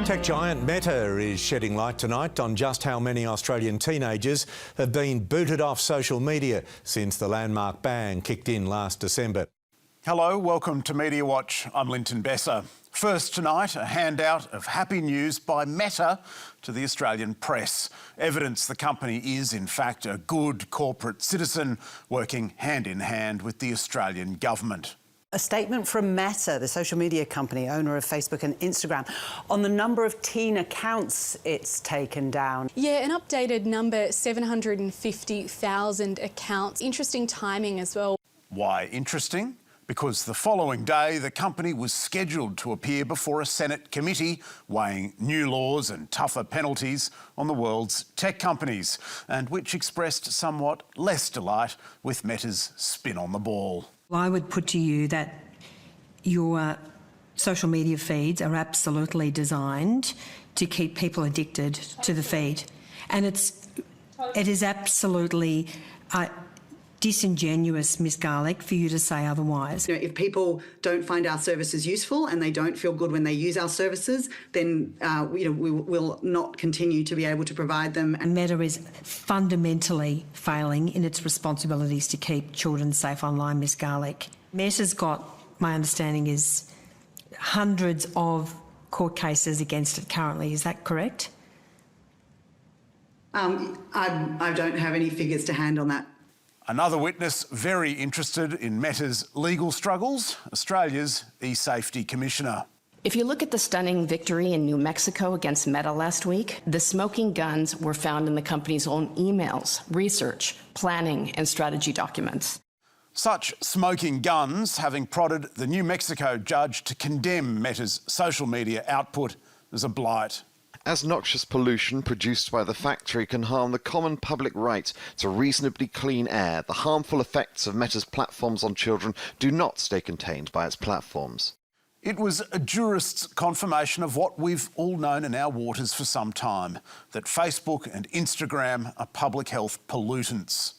Tech giant Meta is shedding light tonight on just how many Australian teenagers have been booted off social media since the landmark ban kicked in last December. Hello, welcome to Media Watch. I'm Linton Besser. First tonight, a handout of happy news by Meta to the Australian press. Evidence the company is, in fact, a good corporate citizen working hand in hand with the Australian government. A statement from Meta, the social media company, owner of Facebook and Instagram, on the number of teen accounts it's taken down. Yeah, an updated number, 750,000 accounts. Interesting timing as well. Why interesting? Because the following day, the company was scheduled to appear before a Senate committee weighing new laws and tougher penalties on the world's tech companies, and which expressed somewhat less delight with Meta's spin on the ball. I would put to you that your social media feeds are absolutely designed to keep people addicted to the feed. And it is absolutely disingenuous, Ms Garlick, for you to say otherwise. If people don't find our services useful and they don't feel good when they use our services, then we will not continue to be able to provide them. And Meta is fundamentally failing in its responsibilities to keep children safe online, Ms Garlick. Meta's got, my understanding is, hundreds of court cases against it currently. Is that correct? I don't have any figures to hand on that. Another witness very interested in Meta's legal struggles, Australia's e-safety commissioner. If you look at the stunning victory in New Mexico against Meta last week, the smoking guns were found in the company's own emails, research, planning and strategy documents. Such smoking guns having prodded the New Mexico judge to condemn Meta's social media output as a blight. As noxious pollution produced by the factory can harm the common public right to reasonably clean air, the harmful effects of Meta's platforms on children do not stay contained by its platforms. It was a jurist's confirmation of what we've all known in our waters for some time, that Facebook and Instagram are public health pollutants.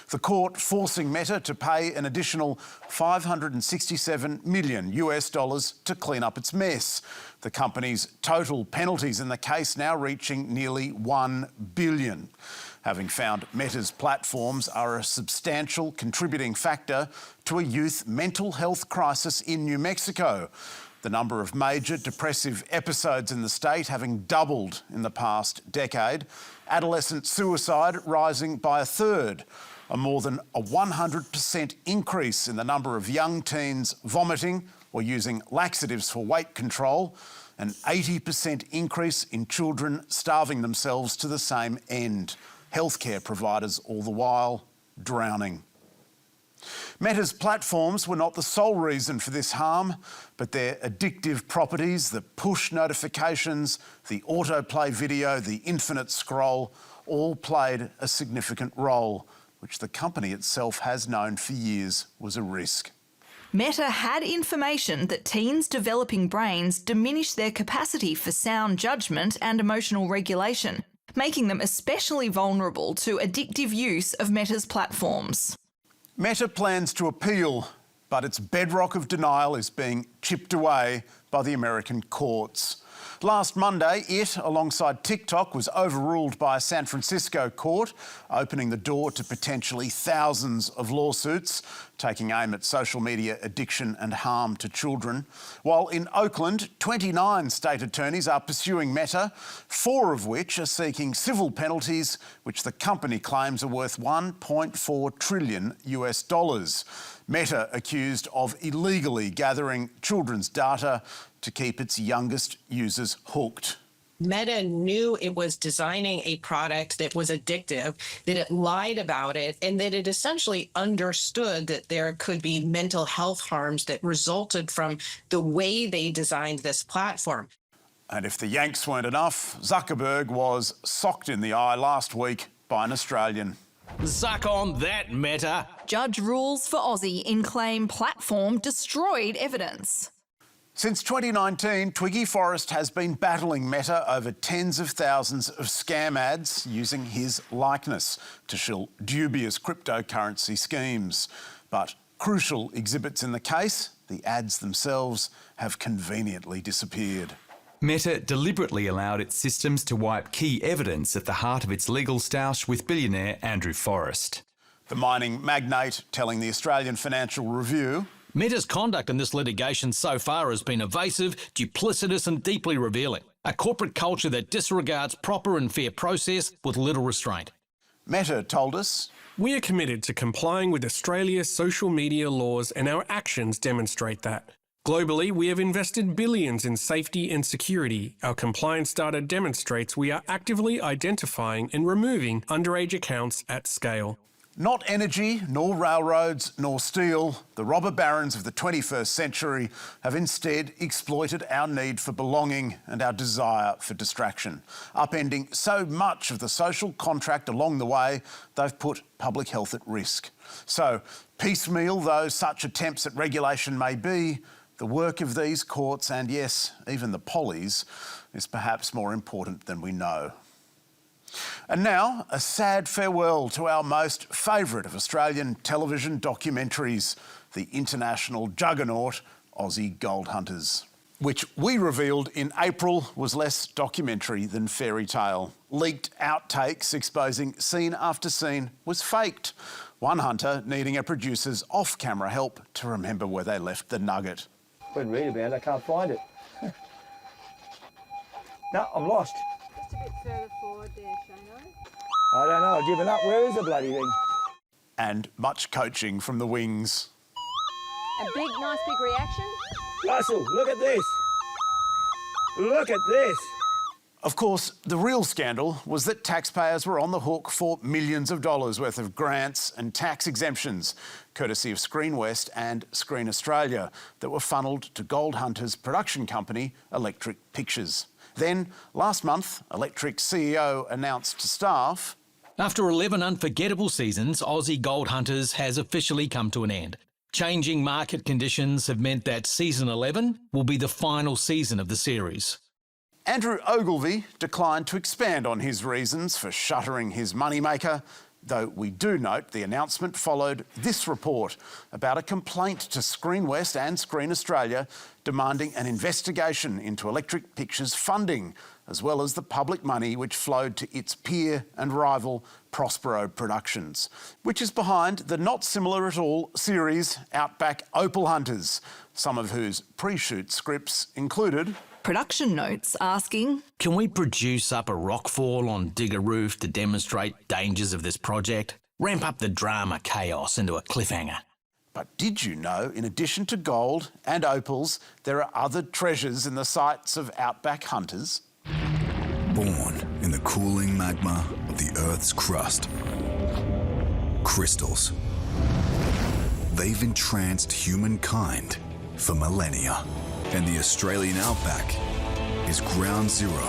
The court forcing Meta to pay an additional $567 million to clean up its mess. The company's total penalties in the case now reaching nearly $1 billion. Having found Meta's platforms are a substantial contributing factor to a youth mental health crisis in New Mexico. The number of major depressive episodes in the state having doubled in the past decade. Adolescent suicide rising by a third. More than a 100% increase in the number of young teens vomiting or using laxatives for weight control, an 80% increase in children starving themselves to the same end. Healthcare providers all the while drowning. Meta's platforms were not the sole reason for this harm, but their addictive properties, the push notifications, the autoplay video, the infinite scroll, all played a significant role, which the company itself has known for years was a risk. Meta had information that teens' developing brains diminish their capacity for sound judgment and emotional regulation, making them especially vulnerable to addictive use of Meta's platforms. Meta plans to appeal, but its bedrock of denial is being chipped away by the American courts. Last Monday, it, alongside TikTok, was overruled by a San Francisco court, opening the door to potentially thousands of lawsuits, taking aim at social media addiction and harm to children. While in Oakland, 29 state attorneys are pursuing Meta, 4 of which are seeking civil penalties, which the company claims are worth $1.4 trillion. Meta accused of illegally gathering children's data to keep its youngest users hooked. Meta knew it was designing a product that was addictive, that it lied about it, and that it essentially understood that there could be mental health harms that resulted from the way they designed this platform. And if the Yanks weren't enough, Zuckerberg was socked in the eye last week by an Australian. Suck on that, Meta. Judge rules for Aussie in claim platform destroyed evidence. Since 2019, Twiggy Forrest has been battling Meta over tens of thousands of scam ads using his likeness to shill dubious cryptocurrency schemes. But crucial exhibits in the case, the ads themselves, have conveniently disappeared. Meta deliberately allowed its systems to wipe key evidence at the heart of its legal stoush with billionaire Andrew Forrest. The mining magnate telling the Australian Financial Review, Meta's conduct in this litigation so far has been evasive, duplicitous and deeply revealing. A corporate culture that disregards proper and fair process with little restraint. Meta told us, "We are committed to complying with Australia's social media laws, and our actions demonstrate that. Globally, we have invested billions in safety and security. Our compliance data demonstrates we are actively identifying and removing underage accounts at scale." not energy, nor railroads, nor steel, the robber barons of the 21st century have instead exploited our need for belonging and our desire for distraction, upending so much of the social contract along the way, they've put public health at risk. So, piecemeal though such attempts at regulation may be, the work of these courts, and yes, even the pollies, is perhaps more important than we know. And now, a sad farewell to our most favourite of Australian television documentaries, the international juggernaut Aussie Gold Hunters, which we revealed in April was less documentary than fairy tale. Leaked outtakes exposing scene after scene was faked. One hunter needing a producer's off-camera help to remember where they left the nugget. Couldn't read about it, I can't find it. No, I'm lost. Just a bit further forward there, Shano. I don't know, I've given up. Where is the bloody thing? And much coaching from the wings. A nice big reaction. Russell, look at this. Look at this. Of course, the real scandal was that taxpayers were on the hook for millions of dollars worth of grants and tax exemptions, courtesy of Screen West and Screen Australia, that were funnelled to Gold Hunters' production company, Electric Pictures. Then, last month, Electric CEO announced to staff, After 11 unforgettable seasons, Aussie Gold Hunters has officially come to an end. Changing market conditions have meant that season 11 will be the final season of the series. Andrew Ogilvy declined to expand on his reasons for shuttering his moneymaker, though we do note the announcement followed this report about a complaint to Screen West and Screen Australia demanding an investigation into Electric Pictures' funding, as well as the public money which flowed to its peer and rival Prospero Productions, which is behind the not similar at all series Outback Opal Hunters, some of whose pre-shoot scripts included production notes asking, Can we produce up a rockfall on Digger Roof to demonstrate dangers of this project? Ramp up the drama chaos into a cliffhanger. But did you know, in addition to gold and opals, there are other treasures in the sights of Outback Hunters? Born in the cooling magma of the Earth's crust, crystals. They've entranced humankind for millennia. And the Australian Outback is ground zero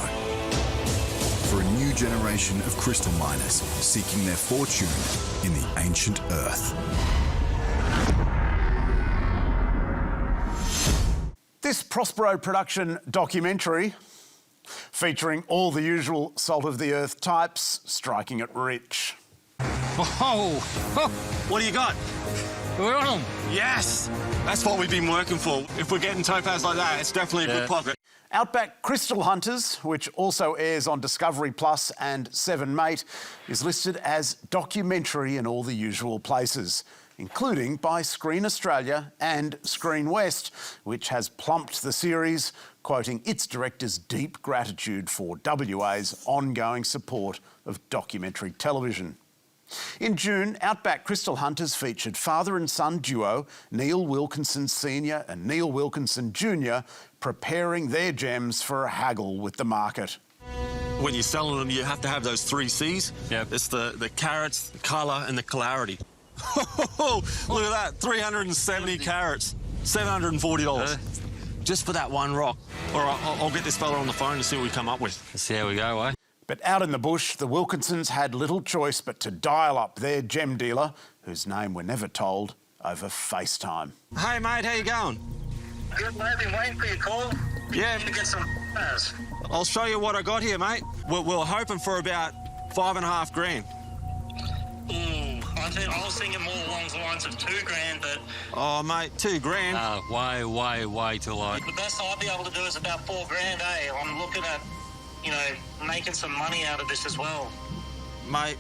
for a new generation of crystal miners seeking their fortune in the ancient Earth. This Prospero Production documentary, featuring all the usual salt of the earth types, striking it rich. Whoa! What do you got? We're on them. Yes! That's what we've been working for. If we're getting topaz like that, it's definitely a good pocket. Outback Crystal Hunters, which also airs on Discovery Plus and Seven Mate, is listed as documentary in all the usual places, including by Screen Australia and Screen West, which has plumped the series, quoting its director's deep gratitude for WA's ongoing support of documentary television. In June, Outback Crystal Hunters featured father and son duo Neil Wilkinson Sr. and Neil Wilkinson Jr. preparing their gems for a haggle with the market. When you're selling them, you have to have those 3 C's. Yep. It's the carats, the colour and the clarity. Look at that, 370 carats, $740. Just for that one rock. All right, I'll get this fella on the phone and see what we come up with. Let's see how we go, eh? But out in the bush, the Wilkinsons had little choice but to dial up their gem dealer, whose name we're never told, over FaceTime. Hey, mate, how you going? Good, mate. Been waiting for your call. Yeah. To get some bars. I'll show you what I got here, mate. We're hoping for about $5.5 grand. I I was thinking more along the lines of $2,000, but Oh, mate, $2,000. Way too low. the best I'd be able to do is about $4,000, eh? I'm looking at, making some money out of this as well. Mate,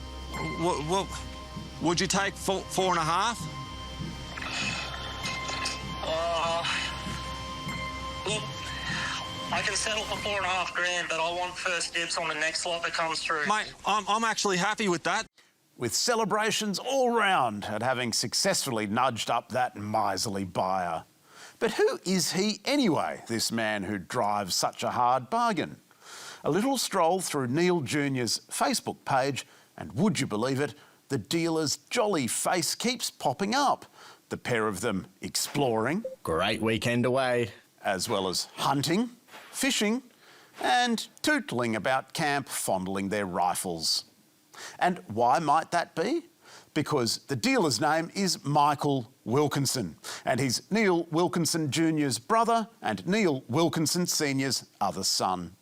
would you take 4.5? Look, I can settle for $4,500, but I want first dibs on the next lot that comes through. Mate, I'm actually happy with that. With celebrations all round at having successfully nudged up that miserly buyer. But who is he anyway, this man who drives such a hard bargain? A little stroll through Neil Jr.'s Facebook page, and would you believe it, the dealer's jolly face keeps popping up. The pair of them exploring. Great weekend away. As well as hunting, fishing, and tootling about camp, fondling their rifles. And why might that be? Because the dealer's name is Michael Wilkinson, and he's Neil Wilkinson Jr.'s brother and Neil Wilkinson Sr.'s other son.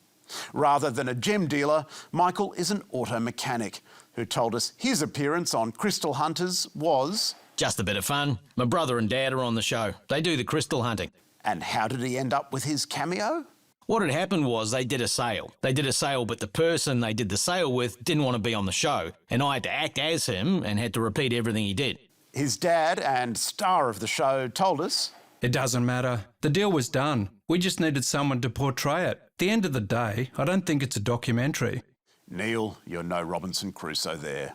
Rather than a gem dealer, Michael is an auto mechanic who told us his appearance on Crystal Hunters was... Just a bit of fun. My brother and dad are on the show. They do the crystal hunting. And how did he end up with his cameo? What had happened was they did a sale. But the person they did the sale with didn't want to be on the show, and I had to act as him and had to repeat everything he did. His dad and star of the show told us... It doesn't matter. The deal was done. We just needed someone to portray it. At the end of the day, I don't think it's a documentary. Neil, you're no Robinson Crusoe there.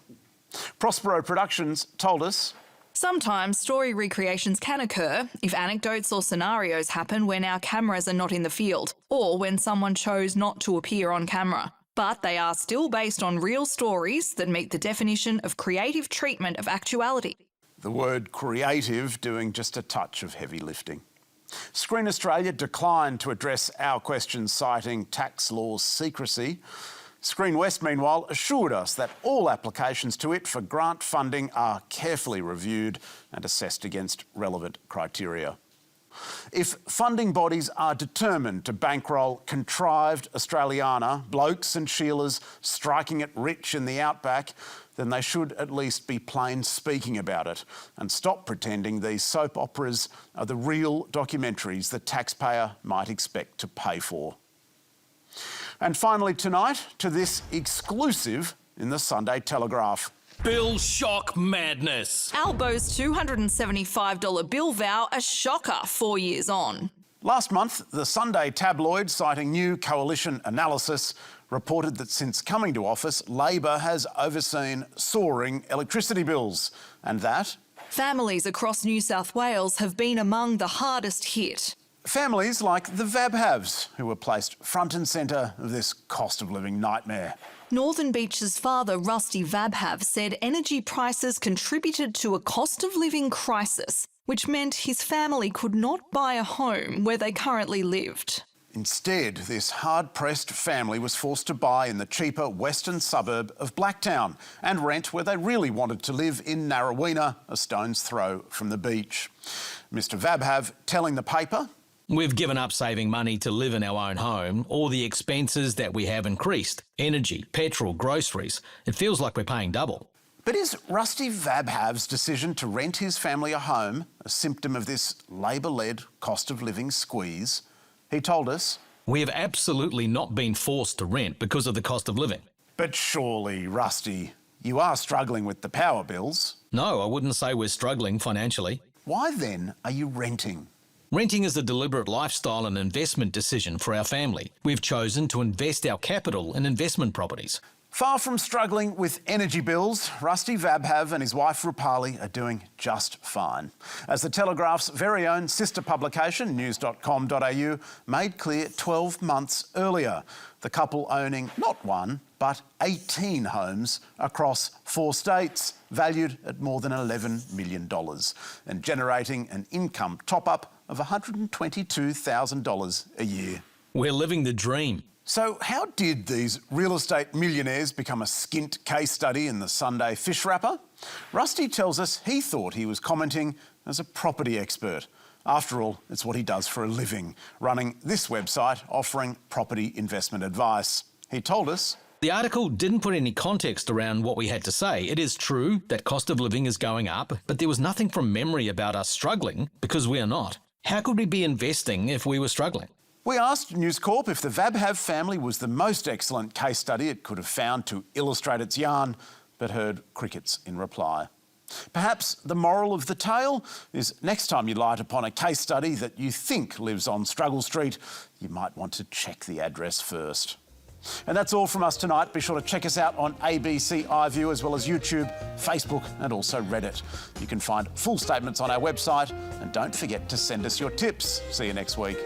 Prospero Productions told us... Sometimes story recreations can occur if anecdotes or scenarios happen when our cameras are not in the field, or when someone chose not to appear on camera. But they are still based on real stories that meet the definition of creative treatment of actuality. The word creative doing just a touch of heavy lifting. Screen Australia declined to address our questions, citing tax laws secrecy. Screen West, meanwhile, assured us that all applications to it for grant funding are carefully reviewed and assessed against relevant criteria. If funding bodies are determined to bankroll contrived Australiana, blokes and Sheilas striking it rich in the Outback, then they should at least be plain speaking about it and stop pretending these soap operas are the real documentaries the taxpayer might expect to pay for. And finally tonight, to this exclusive in the Sunday Telegraph. Bill shock madness. Albo's $275 bill vow a shocker 4 years on. Last month, the Sunday tabloid, citing new coalition analysis, reported that since coming to office, Labor has overseen soaring electricity bills, and that families across New South Wales have been among the hardest hit. Families like the Vabhavs, who were placed front and centre of this cost of living nightmare. Northern Beach's father, Rusty Vabhav, said energy prices contributed to a cost of living crisis, which meant his family could not buy a home where they currently lived. Instead, this hard-pressed family was forced to buy in the cheaper western suburb of Blacktown and rent where they really wanted to live in Narraweena, a stone's throw from the beach. Mr Vabhav telling the paper... We've given up saving money to live in our own home. All the expenses that we have increased. Energy, petrol, groceries. It feels like we're paying double. But is Rusty Vabhav's decision to rent his family a home a symptom of this Labor-led cost of living squeeze? He told us... We have absolutely not been forced to rent because of the cost of living. But surely, Rusty, you are struggling with the power bills. No, I wouldn't say we're struggling financially. Why then are you renting? Renting is a deliberate lifestyle and investment decision for our family. We've chosen to invest our capital in investment properties. Far from struggling with energy bills, Rusty Vabhav and his wife Rupali are doing just fine. As the Telegraph's very own sister publication, news.com.au, made clear 12 months earlier, the couple owning not one, but 18 homes across 4 states, valued at more than $11 million, and generating an income top-up of $122,000 a year. We're living the dream. So how did these real estate millionaires become a skint case study in the Sunday fish wrapper? Rusty tells us he thought he was commenting as a property expert. After all, it's what he does for a living, running this website offering property investment advice. He told us... The article didn't put any context around what we had to say. It is true that cost of living is going up, but there was nothing from memory about us struggling, because we are not. How could we be investing if we were struggling? We asked News Corp if the Vabhav family was the most excellent case study it could have found to illustrate its yarn, but heard crickets in reply. Perhaps the moral of the tale is next time you light upon a case study that you think lives on Struggle Street, you might want to check the address first. And that's all from us tonight. Be sure to check us out on ABC iView as well as YouTube, Facebook and also Reddit. You can find full statements on our website and don't forget to send us your tips. See you next week.